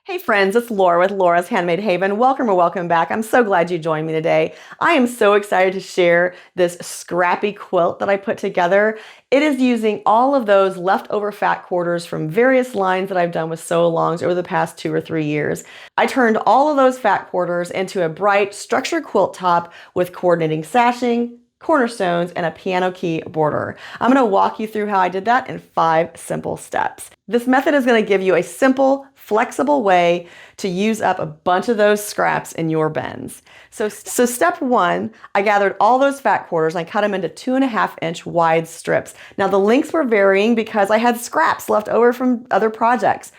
Hey friends, it's Laura with Laura's Handmade Haven. Welcome or welcome back. I'm so glad you joined me today. I am so excited to share this scrappy quilt that I put together. It is using all of those leftover fat quarters from various lines that I've done with sew-alongs over the past 2 or 3 years. I turned all of those fat quarters into a bright structured quilt top with coordinating sashing, cornerstones, and a piano key border. I'm going to walk you through how I did that in 5 simple steps. This method is going to give you a simple, flexible way to use up a bunch of those scraps in your bins. So step 1, I gathered all those fat quarters and I cut them into 2.5-inch wide strips. Now the lengths were varying because I had scraps left over from other projects.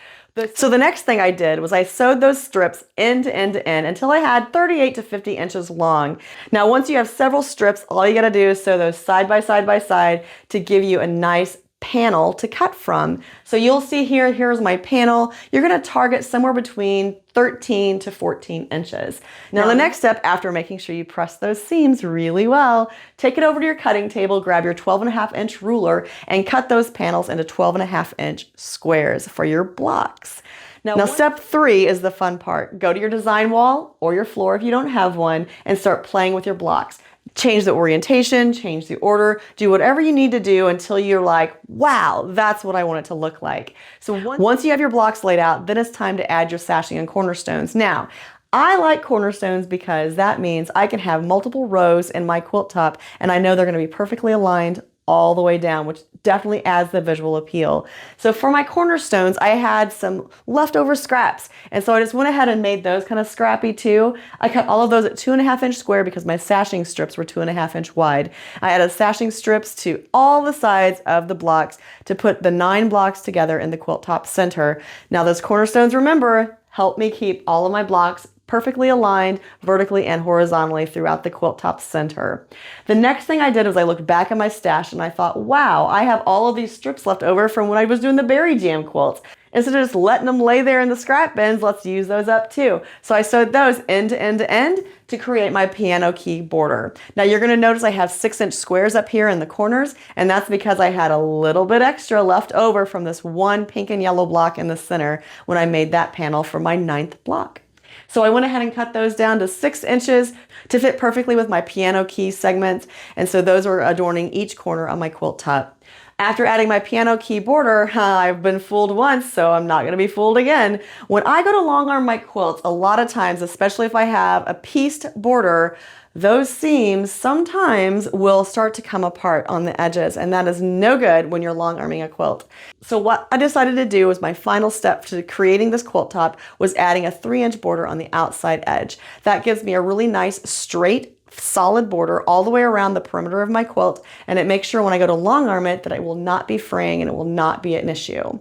So the next thing I did was I sewed those strips end to end to end until I had 38 to 50 inches long. Now once you have several strips, all you gotta do is sew those side by side by side to give you a nice panel to cut from. So you'll see here's my panel. You're gonna target somewhere between 13 to 14 inches. Now the next step, after making sure you press those seams really well, take it over to your cutting table, grab your 12.5-inch ruler and cut those panels into 12.5-inch squares for your blocks. Now step 3 is the fun part. Go to your design wall or your floor if you don't have one and start playing with your blocks. Change the orientation, change the order, do whatever you need to do until you're like, wow, that's what I want it to look like. So once you have your blocks laid out, then it's time to add your sashing and cornerstones. Now, I like cornerstones because that means I can have multiple rows in my quilt top and I know they're going to be perfectly aligned all the way down, which definitely adds the visual appeal. So for my cornerstones, I had some leftover scraps. And so I just went ahead and made those kind of scrappy too. I cut all of those at 2.5-inch square because my sashing strips were 2.5-inch wide. I added sashing strips to all the sides of the blocks to put the 9 blocks together in the quilt top center. Now those cornerstones, remember, help me keep all of my blocks perfectly aligned vertically and horizontally throughout the quilt top center. The next thing I did was I looked back at my stash and I thought, wow, I have all of these strips left over from when I was doing the berry jam quilts. Instead of just letting them lay there in the scrap bins, let's use those up too. So I sewed those end to end to end to create my piano key border. Now you're going to notice I have 6-inch squares up here in the corners, and that's because I had a little bit extra left over from this one pink and yellow block in the center when I made that panel for my 9th block. So I went ahead and cut those down to 6 inches to fit perfectly with my piano key segments. And so those are adorning each corner of my quilt top. After adding my piano key border, I've been fooled once, so I'm not going to be fooled again. When I go to long arm my quilts, a lot of times, especially if I have a pieced border, those seams sometimes will start to come apart on the edges, and that is no good when you're long arming a quilt. So what I decided to do as my final step to creating this quilt top was adding a 3-inch border on the outside edge. That gives me a really nice straight solid border all the way around the perimeter of my quilt, and it makes sure when I go to long arm it that it will not be fraying and it will not be an issue.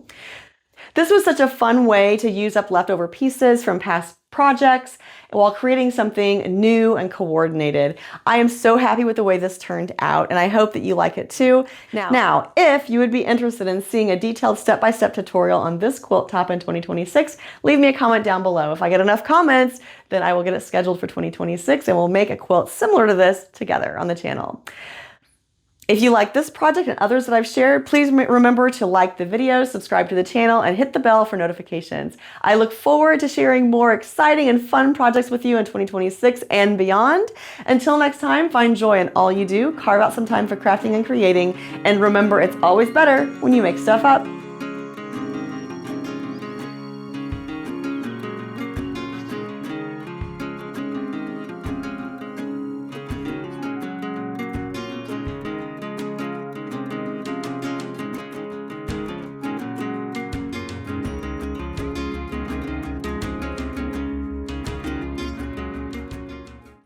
This was such a fun way to use up leftover pieces from past projects while creating something new and coordinated. I am so happy with the way this turned out, and I hope that you like it too. Now, if you would be interested in seeing a detailed step-by-step tutorial on this quilt top in 2026, leave me a comment down below. If I get enough comments, then I will get it scheduled for 2026 and we'll make a quilt similar to this together on the channel. If you like this project and others that I've shared, please remember to like the video, subscribe to the channel, and hit the bell for notifications. I look forward to sharing more exciting and fun projects with you in 2026 and beyond. Until next time, find joy in all you do, carve out some time for crafting and creating, and remember it's always better when you make stuff up.